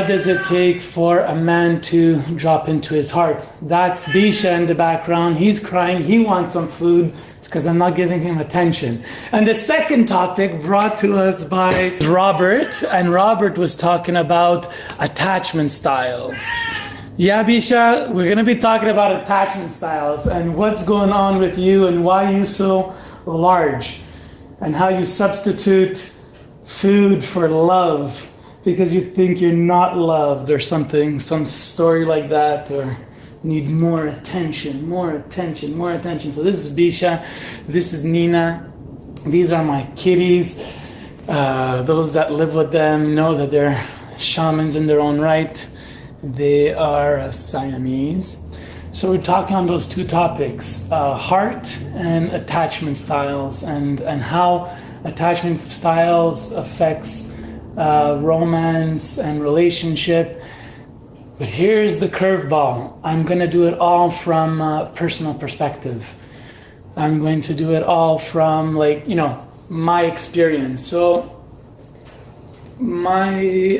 what does it take for a man to drop into his heart? That's Bisha in the background. He's crying. He wants some food. It's because I'm not giving him attention. And the second topic brought to us by Robert. And Robert was talking about attachment styles. Yeah, Bisha, we're going to be talking about attachment styles and what's going on with you and why you're so large and how you substitute food for love because you think you're not loved or something, some story like that, or need more attention. So this is Bisha, this is Nina, these are my kitties. Those that live with them know that they're shamans in their own right. They are Siamese. So we're talking on those two topics, heart and attachment styles, and how attachment styles affects romance and relationship. But here's the curveball. I'm going to do it all from personal perspective. I'm going to do it all from my experience. So in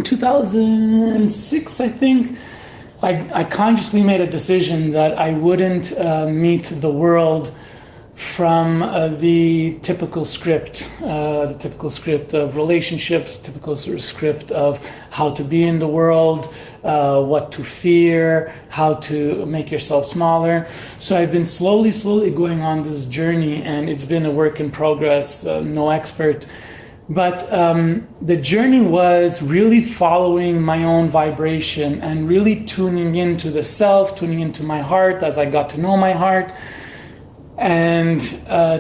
2006, I think, I consciously made a decision that I wouldn't meet the world from the typical script of relationships, typical sort of script of how to be in the world, what to fear, how to make yourself smaller. So I've been slowly going on this journey, and it's been a work in progress, no expert. But the journey was really following my own vibration and really tuning into the self, tuning into my heart as I got to know my heart, and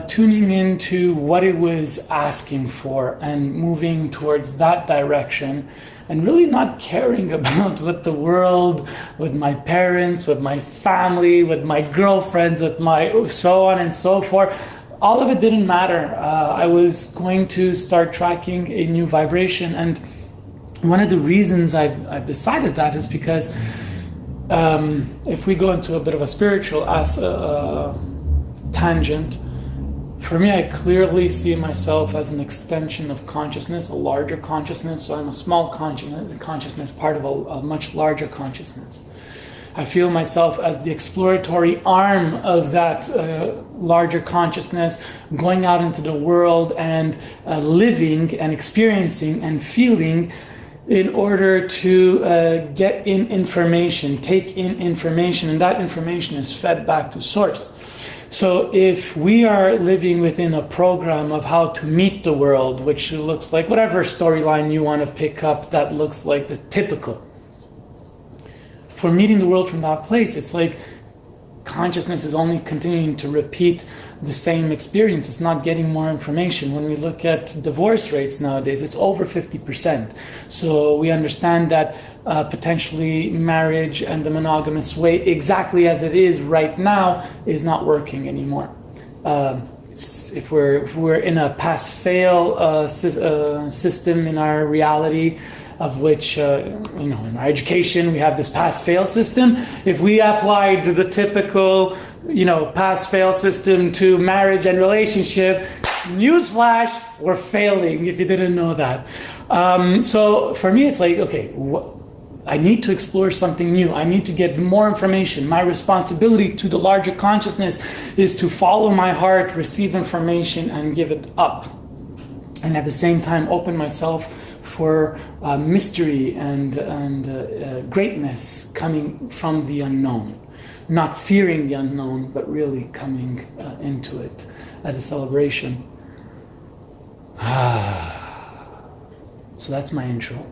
tuning into what it was asking for and moving towards that direction, and really not caring about what the world, with my parents, with my family, with my girlfriends, with my so on and so forth. All of it didn't matter. I was going to start tracking a new vibration, and one of the reasons I've decided that is because if we go into a bit of a spiritual tangent, for me, I clearly see myself as an extension of consciousness, a larger consciousness. So I'm a small consciousness, part of a much larger consciousness. I feel myself as the exploratory arm of that larger consciousness, going out into the world and living and experiencing and feeling in order to get in information, take in information, and that information is fed back to source. So if we are living within a program of how to meet the world, which looks like whatever storyline you want to pick up that looks like the typical, for meeting the world from that place, it's like consciousness is only continuing to repeat the same experience. It's not getting more information. When we look at divorce rates nowadays, it's over 50%. So we understand that potentially marriage and the monogamous way, exactly as it is right now, is not working anymore. If we're in a pass-fail system in our reality, of which, in our education, we have this pass-fail system. If we applied the typical, pass-fail system to marriage and relationship, newsflash, we're failing, if you didn't know that. So for me, it's like, okay, I need to explore something new. I need to get more information. My responsibility to the larger consciousness is to follow my heart, receive information, and give it up. And at the same time, open myself for mystery and greatness coming from the unknown. Not fearing the unknown, but really coming into it as a celebration. So that's my intro.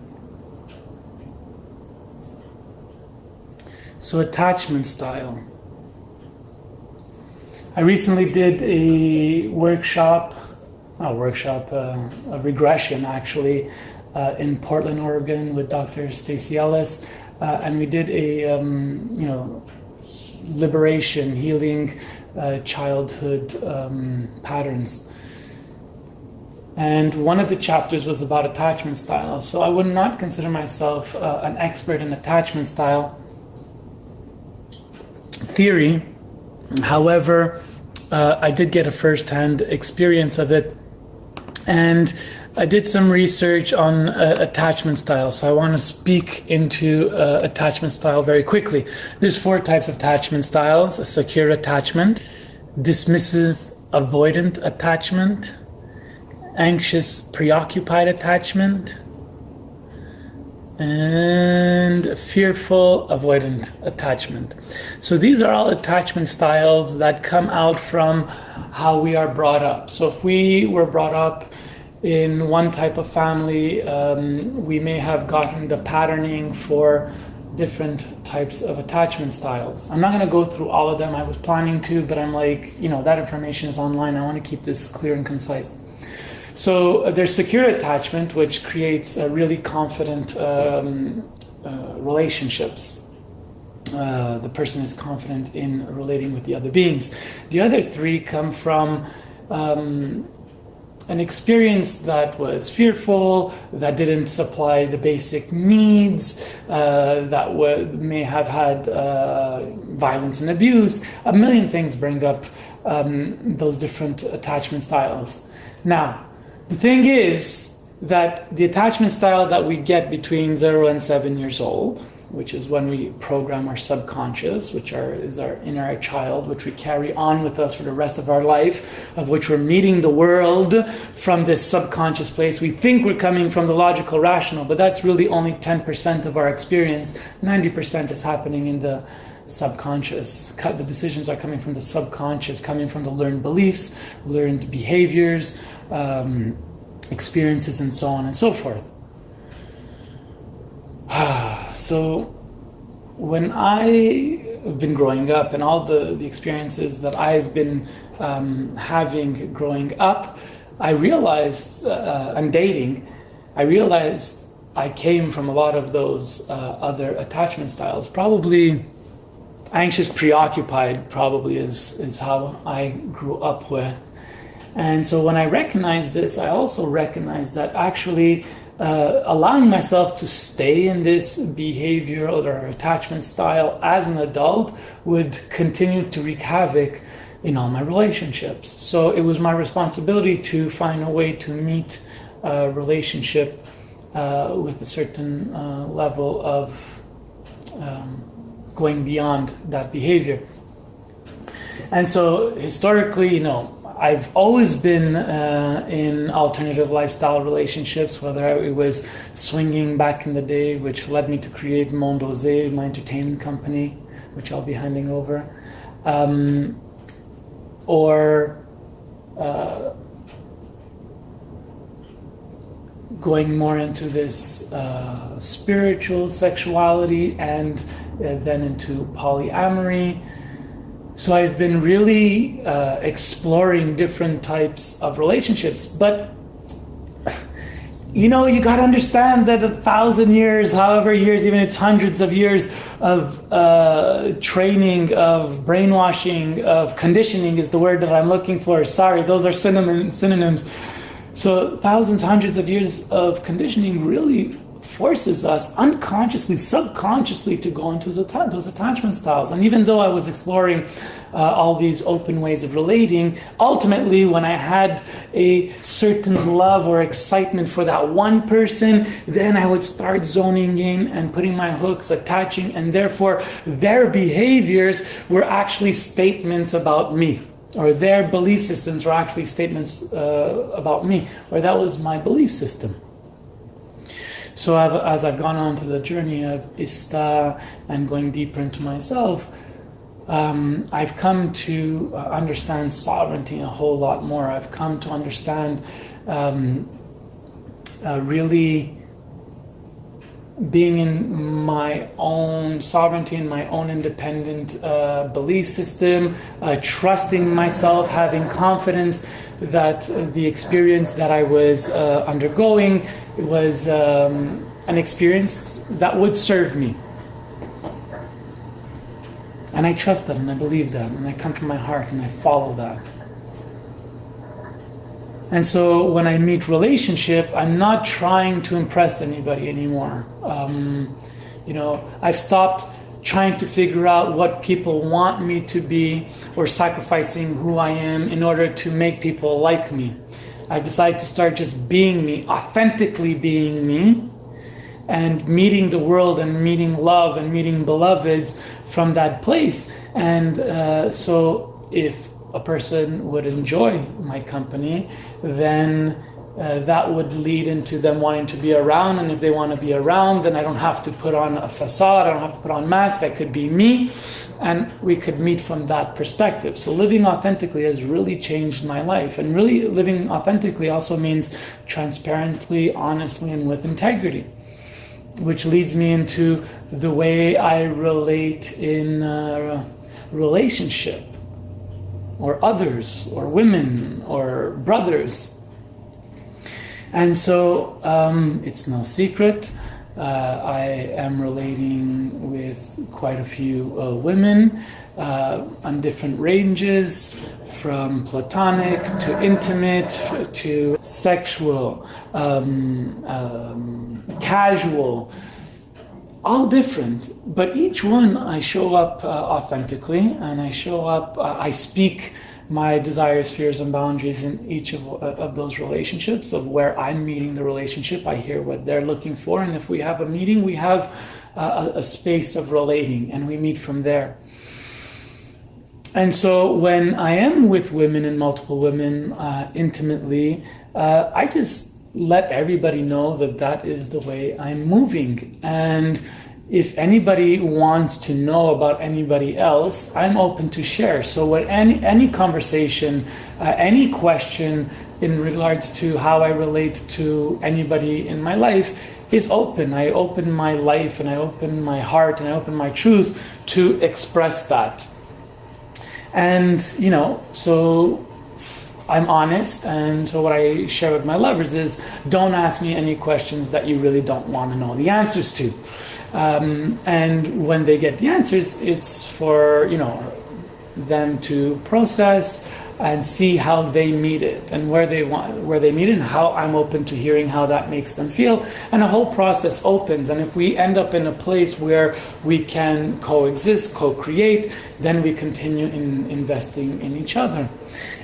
So attachment style. I recently did a regression actually, in Portland, Oregon, with Dr. Stacey Ellis, and we did a liberation, healing childhood patterns. And one of the chapters was about attachment styles. So I would not consider myself an expert in attachment style theory. However, I did get a first-hand experience of it. And I did some research on attachment style, so I want to speak into attachment style very quickly. There's 4 types of attachment styles: a secure attachment, dismissive avoidant attachment, anxious preoccupied attachment, and fearful avoidant attachment. So these are all attachment styles that come out from how we are brought up. So if we were brought up in one type of family, we may have gotten the patterning for different types of attachment styles. I'm not going to go through all of them. I was planning to, but I'm like, that information is online. I want to keep this clear and concise. So there's secure attachment, which creates a really confident relationships. The person is confident in relating with the other beings. The other 3 come from an experience that was fearful, that didn't supply the basic needs, that may have had violence and abuse. A million things bring up those different attachment styles. Now, the thing is that the attachment style that we get between 0 and 7 years old, which is when we program our subconscious, which is our inner child, which we carry on with us for the rest of our life, of which we're meeting the world from this subconscious place. We think we're coming from the logical, rational, but that's really only 10% of our experience. 90% is happening in the subconscious. The decisions are coming from the subconscious, coming from the learned beliefs, learned behaviors, experiences, and so on and so forth. So when I've been growing up and all the experiences that I've been having growing up, I realized, and dating, I realized I came from a lot of those other attachment styles. Probably anxious preoccupied probably is how I grew up with. And so when I recognized this, I also recognized that actually allowing myself to stay in this behavioral or attachment style as an adult would continue to wreak havoc in all my relationships. So it was my responsibility to find a way to meet a relationship with a certain level of going beyond that behavior. And so historically, I've always been in alternative lifestyle relationships, whether it was swinging back in the day, which led me to create Mondeose, my entertainment company, which I'll be handing over, or going more into this spiritual sexuality and then into polyamory. So I've been really exploring different types of relationships, but you got to understand that 1,000 years, however years, even it's hundreds of years of training, of brainwashing, of conditioning is the word that I'm looking for. Sorry, those are synonyms. So thousands, hundreds of years of conditioning really forces us unconsciously, subconsciously to go into those attachment styles. And even though I was exploring all these open ways of relating, ultimately when I had a certain love or excitement for that one person, then I would start zoning in and putting my hooks, attaching, and therefore their behaviors were actually statements about me, or their belief systems were actually statements about me, or that was my belief system. So as I've gone on to the journey of Ista and going deeper into myself, I've come to understand sovereignty a whole lot more. I've come to understand really being in my own sovereignty, in my own independent belief system, trusting myself, having confidence that the experience that I was undergoing was an experience that would serve me. And I trust that, and I believe that, and I come from my heart, and I follow that. And so when I meet relationship, I'm not trying to impress anybody anymore. I've stopped trying to figure out what people want me to be or sacrificing who I am in order to make people like me. I've decided to start just being me, authentically being me, and meeting the world and meeting love and meeting beloveds from that place. And so if a person would enjoy my company, then that would lead into them wanting to be around. And if they want to be around, then I don't have to put on a facade, I don't have to put on mask, I could be me, and we could meet from that perspective. So living authentically has really changed my life. And really living authentically also means transparently, honestly, and with integrity, which leads me into the way I relate in relationship, or others, or women, or brothers. And so it's no secret, I am relating with quite a few women on different ranges, from platonic to intimate to sexual, casual, all different. But each one I show up authentically, and I show up, I speak my desires, fears, and boundaries in each of those relationships, of where I'm meeting the relationship. I hear what they're looking for, and if we have a meeting, we have a space of relating, and we meet from there. And so when I am with women and multiple women intimately, I just let everybody know that that is the way I'm moving. And if anybody wants to know about anybody else, I'm open to share. So when any conversation, any question in regards to how I relate to anybody in my life is open. I open my life, and I open my heart, and I open my truth to express that. And, so I'm honest, and so what I share with my lovers is, don't ask me any questions that you really don't want to know the answers to. And when they get the answers, it's for, them to process and see how they meet it, and where they meet it, and how I'm open to hearing how that makes them feel. And a whole process opens. And if we end up in a place where we can coexist, co-create, then we continue in investing in each other.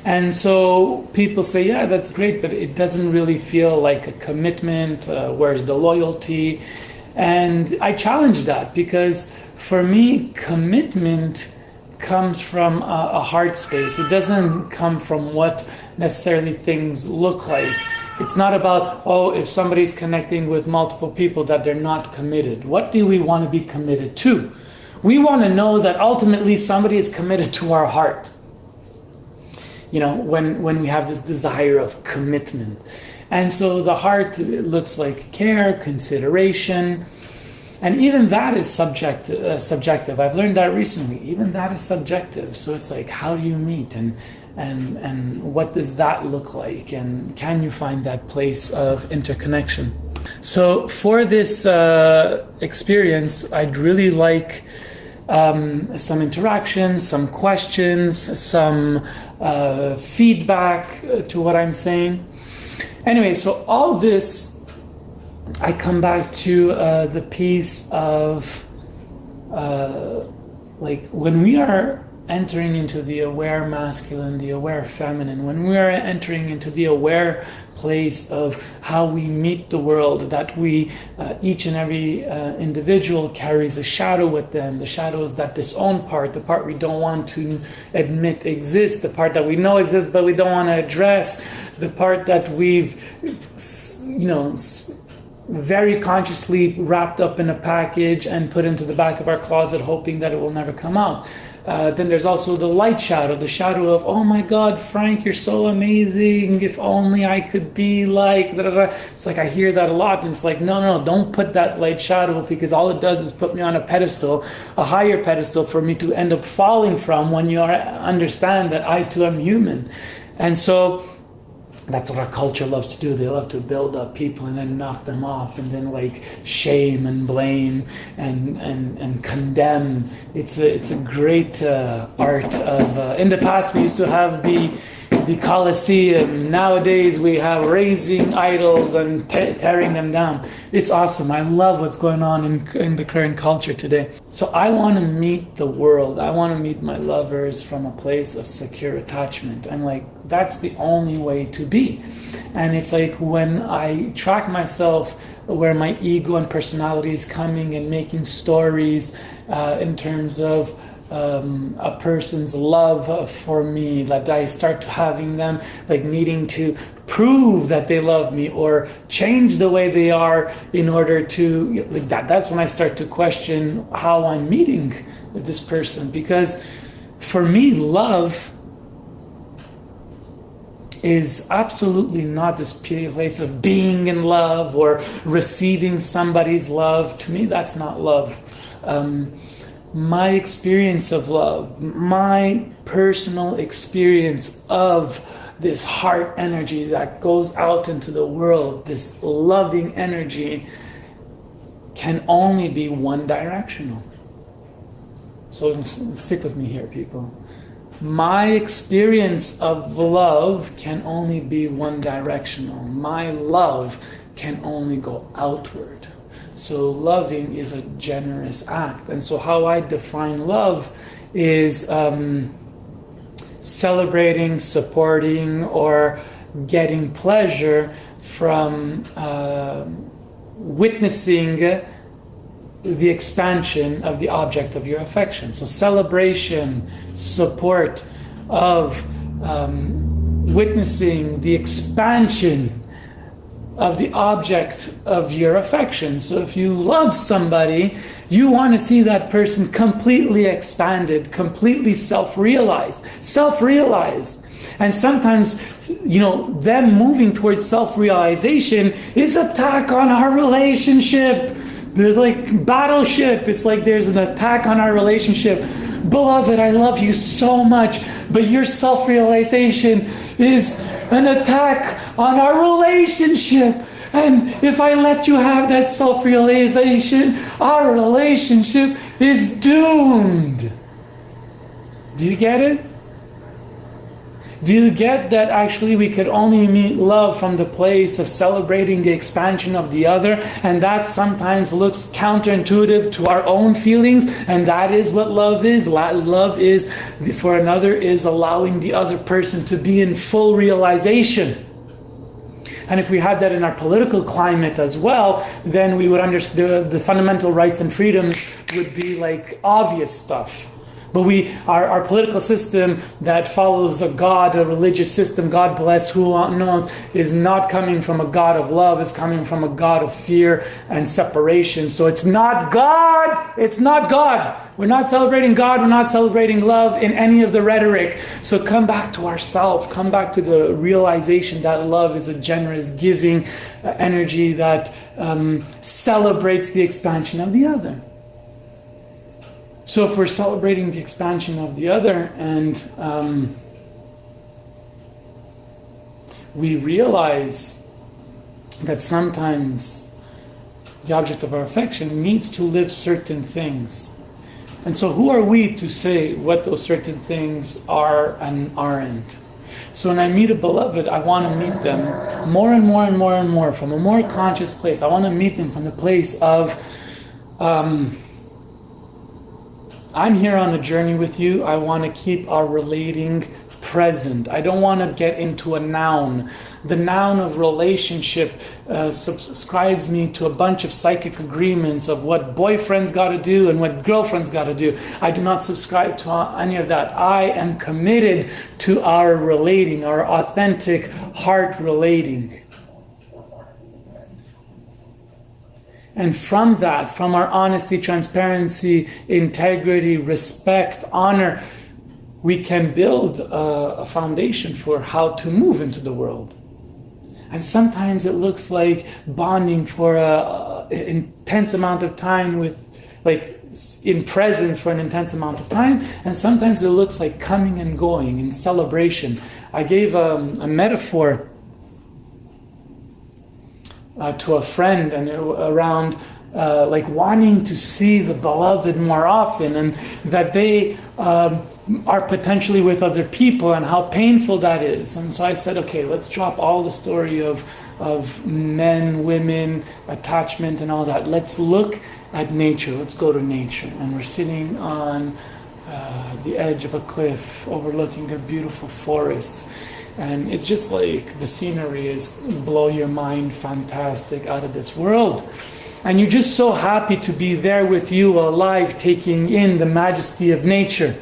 And so people say, yeah, that's great, but it doesn't really feel like a commitment. Where's the loyalty? And I challenge that, because for me, commitment comes from a heart space. It doesn't come from what necessarily things look like. It's not about, if somebody's connecting with multiple people, that they're not committed. What do we want to be committed to? We want to know that ultimately somebody is committed to our heart. When we have this desire of commitment. And so the heart looks like care, consideration, and even that is subjective. I've learned that recently. Even that is subjective. So it's like, how do you meet, and what does that look like, and can you find that place of interconnection? So for this experience, I'd really like some interactions, some questions, some feedback to what I'm saying. Anyway, so all this, I come back to the piece of when we are entering into the aware masculine, the aware feminine, when we are entering into the aware place of how we meet the world, that we, each and every individual carries a shadow with them. The shadow is that disowned part, the part we don't want to admit exists, the part that we know exists but we don't want to address, the part that we've, very consciously wrapped up in a package and put into the back of our closet, hoping that it will never come out. Then there's also the light shadow, the shadow of, oh my God, Frank, you're so amazing. If only I could be like, da, da, da. It's like I hear that a lot, and it's like, no, don't put that light shadow, because all it does is put me on a pedestal, a higher pedestal for me to end up falling from, when you understand that I too am human. And so that's what our culture loves to do. They love to build up people and then knock them off, and then shame and blame and condemn. It's a great art of. In the past, we used to have the the Colosseum. Nowadays we have raising idols and tearing them down. It's awesome. I love what's going on in the current culture today. So I want to meet the world. I want to meet my lovers from a place of secure attachment. I'm like, that's the only way to be. And it's like when I track myself where my ego and personality is coming and making stories in terms of a person's love for me, that I start having them like needing to prove that they love me or change the way they are in order to like that's when I start to question how I'm meeting this person. Because for me, love is absolutely not this place of being in love or receiving somebody's love. To me, that's not love. My experience of love, my personal experience of this heart energy that goes out into the world, this loving energy, can only be one directional. So stick with me here, people. My experience of love can only be one directional. My love can only go outward. So loving is a generous act. And so how I define love is celebrating, supporting, or getting pleasure from witnessing the expansion of the object of your affection. So celebration, support of witnessing the expansion of the object of your affection. So if you love somebody, you want to see that person completely expanded, completely self-realized. And sometimes, them moving towards self-realization is attack on our relationship. There's like battleship. It's like there's an attack on our relationship. Beloved, I love you so much, but your self-realization is an attack on our relationship. And if I let you have that self-realization, our relationship is doomed. Do you get it? Do you get that actually we could only meet love from the place of celebrating the expansion of the other, and that sometimes looks counterintuitive to our own feelings, and that is what love is. Love is, for another, is allowing the other person to be in full realization. And if we had that in our political climate as well, then we would understand the fundamental rights and freedoms would be like obvious stuff. But our political system that follows a God, a religious system, God bless who knows, is not coming from a God of love, it's coming from a God of fear and separation. So it's not God! It's not God! We're not celebrating God, we're not celebrating love in any of the rhetoric. So come back to ourselves, come back to the realization that love is a generous, giving energy that celebrates the expansion of the other. So if we're celebrating the expansion of the other and we realize that sometimes the object of our affection needs to live certain things. And so who are we to say what those certain things are and aren't? So when I meet a beloved, I want to meet them more and more and more and more from a more conscious place. I want to meet them from the place of I'm here on a journey with you. I want to keep our relating present. I don't want to get into a noun. The noun of relationship subscribes me to a bunch of psychic agreements of what boyfriends got to do and what girlfriends got to do. I do not subscribe to any of that. I am committed to our relating, our authentic heart relating. And from that, from our honesty, transparency, integrity, respect, honor, we can build a foundation for how to move into the world. And sometimes it looks like bonding for an intense amount of time with, like, in presence for an intense amount of time. And sometimes it looks like coming and going in celebration. I gave a metaphor to a friend and around like wanting to see the beloved more often, and that they are potentially with other people and how painful that is. And so I said, okay, let's drop all the story of men, women, attachment and all that. Let's look at nature. Let's go to nature. And we're sitting on the edge of a cliff overlooking a beautiful forest. And it's just like the scenery is blow your mind, fantastic, out of this world. And you're just so happy to be there with you alive, taking in the majesty of nature.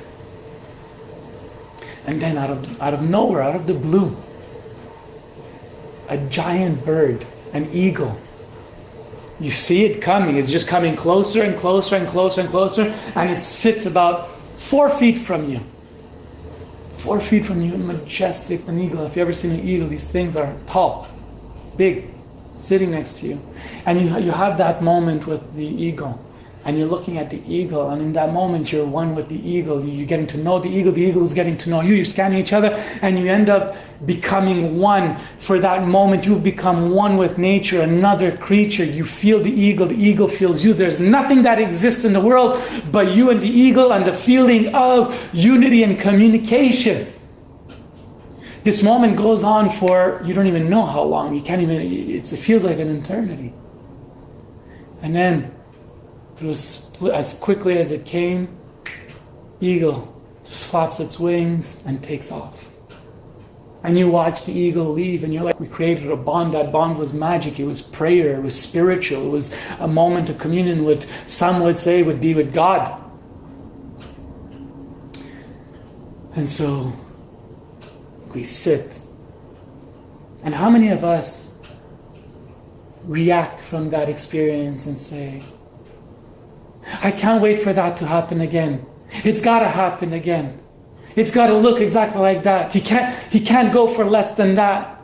And then out of nowhere, out of the blue, a giant bird, an eagle. You see it coming. It's just coming closer and closer and closer and closer. And it sits about 4 feet from you. 4 feet from you, majestic, an eagle. If you've ever seen an eagle, these things are tall, big, sitting next to you. And you have that moment with the eagle. And you're looking at the eagle, and in that moment you're one with the eagle. You're getting to know the eagle is getting to know you. You're scanning each other, and you end up becoming one. For that moment, you've become one with nature, another creature. You feel the eagle feels you. There's nothing that exists in the world but you and the eagle, and the feeling of unity and communication. This moment goes on for, you don't even know how long. You can't even, it feels like an eternity. And then, as quickly as it came, eagle flaps its wings and takes off. And you watch the eagle leave, and you're like, we created a bond. That bond was magic. It was prayer. It was spiritual. It was a moment of communion with, some would say, would be with God. And so we sit. And how many of us react from that experience and say, I can't wait for that to happen again. It's got to happen again. It's got to look exactly like that. He can't go for less than that.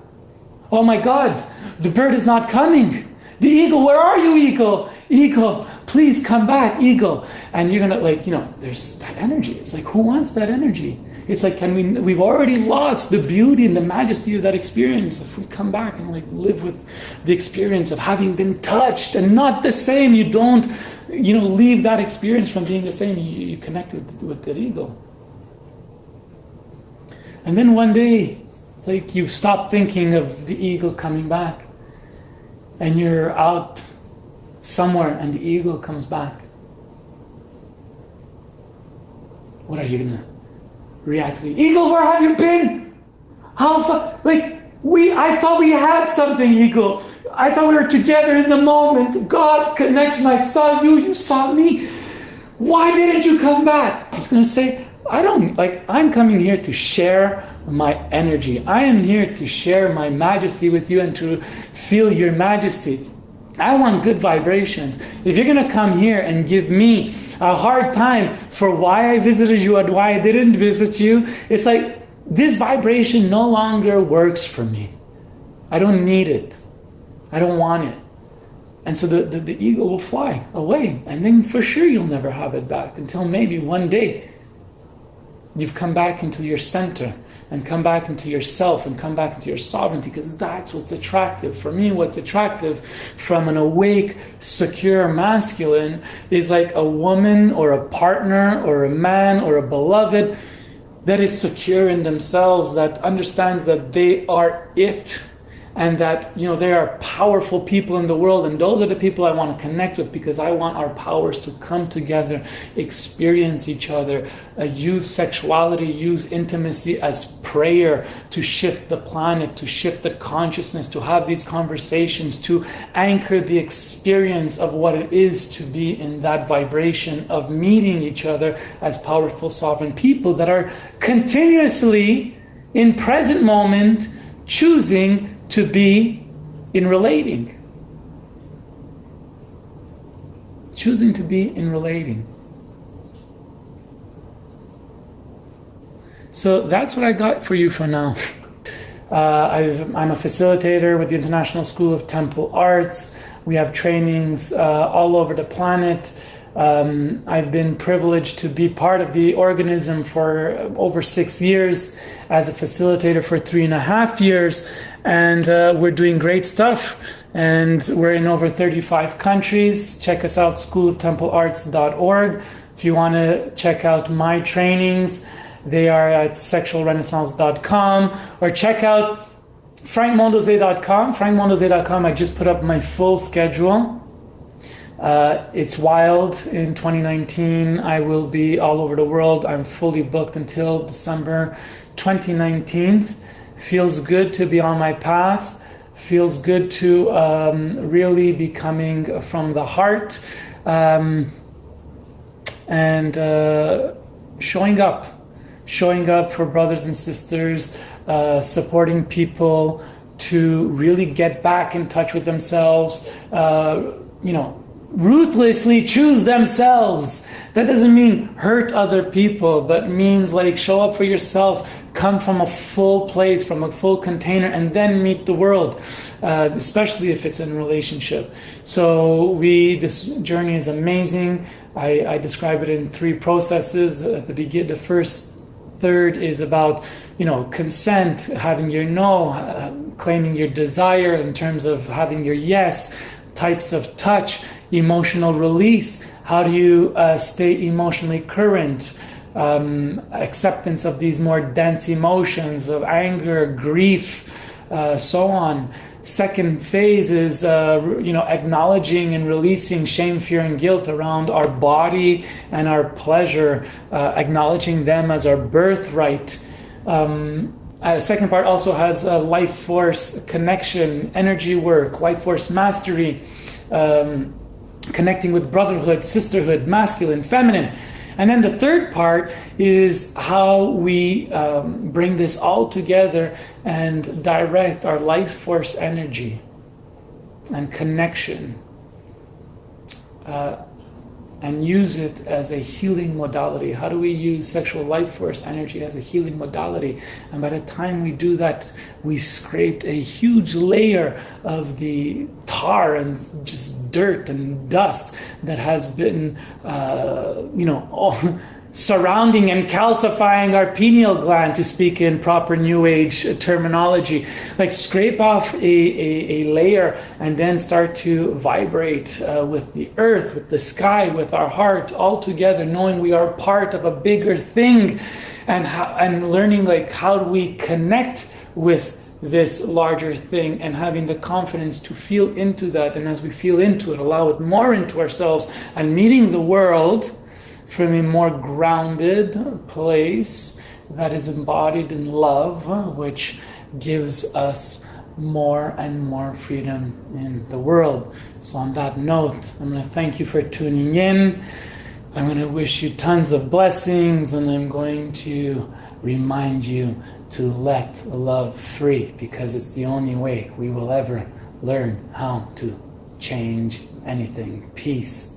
Oh my God, the bird is not coming. The eagle, where are you, eagle? Eagle, please come back, eagle. And you're going to, there's that energy. It's like, who wants that energy? It's like, we've already lost the beauty and the majesty of that experience. If we come back and live with the experience of having been touched and not the same, you don't, leave that experience from being the same. You connect with that eagle. And then one day, it's like you stop thinking of the eagle coming back. And you're out somewhere and the eagle comes back. What are you going to react to? Eagle, where have you been? How far? I thought we had something, eagle. I thought we were together in the moment. God, connection. I saw you. You saw me. Why didn't you come back? He's going to say, I'm coming here to share my energy. I am here to share my majesty with you and to feel your majesty. I want good vibrations. If you're going to come here and give me a hard time for why I visited you and why I didn't visit you, it's like this vibration no longer works for me. I don't need it. I don't want it. And so the eagle will fly away. And then for sure you'll never have it back until maybe one day you've come back into your center and come back into yourself and come back into your sovereignty, because that's what's attractive. For me, what's attractive from an awake, secure masculine is like a woman or a partner or a man or a beloved that is secure in themselves, that understands that they are it. And that, they are powerful people in the world. And those are the people I want to connect with, because I want our powers to come together, experience each other, use sexuality, use intimacy as prayer to shift the planet, to shift the consciousness, to have these conversations, to anchor the experience of what it is to be in that vibration of meeting each other as powerful, sovereign people that are continuously, in present moment, choosing to be in relating. Choosing to be in relating. So that's what I got for you for now. I'm a facilitator with the International School of Temple Arts. We have trainings all over the planet. I've been privileged to be part of the organism for over 6 years, as a facilitator for 3.5 years, and we're doing great stuff, and we're in over 35 countries. Check us out, schooloftemplearts.org, if you want to check out my trainings. they are at sexualrenaissance.com, or check out frankmondeose.com. frankmondeose.com, I just put up my full schedule. It's wild. In 2019, I will be all over the world. I'm fully booked until December 2019. Feels good to be on my path. Feels good to really be coming from the heart, and showing up for brothers and sisters, supporting people to really get back in touch with themselves, ruthlessly choose themselves. That doesn't mean hurt other people, but means like show up for yourself, come from a full place, from a full container, and then meet the world, especially if it's in a relationship. So this journey is amazing. I describe it in 3 processes. At the beginning, the first third is about, consent, having your no, claiming your desire in terms of having your yes, types of touch, emotional release. How do you stay emotionally current? Acceptance of these more dense emotions of anger, grief, so on. Second phase is, acknowledging and releasing shame, fear, and guilt around our body and our pleasure, acknowledging them as our birthright. Second part also has life force connection, energy work, life force mastery, connecting with brotherhood, sisterhood, masculine, feminine. And then the third part is how we bring this all together and direct our life force energy and connection, and use it as a healing modality. How do we use sexual life force energy as a healing modality? And by the time we do that, we scraped a huge layer of the tar and just dirt and dust that has been, surrounding and calcifying our pineal gland, to speak in proper New Age terminology. Like scrape off a layer and then start to vibrate with the earth, with the sky, with our heart, all together, knowing we are part of a bigger thing, and learning how do we connect with this larger thing, and having the confidence to feel into that. And as we feel into it, allow it more into ourselves, and meeting the world from a more grounded place that is embodied in love, which gives us more and more freedom in the world. So on that note, I'm going to thank you for tuning in. I'm going to wish you tons of blessings, and I'm going to remind you to let love free, because it's the only way we will ever learn how to change anything. Peace.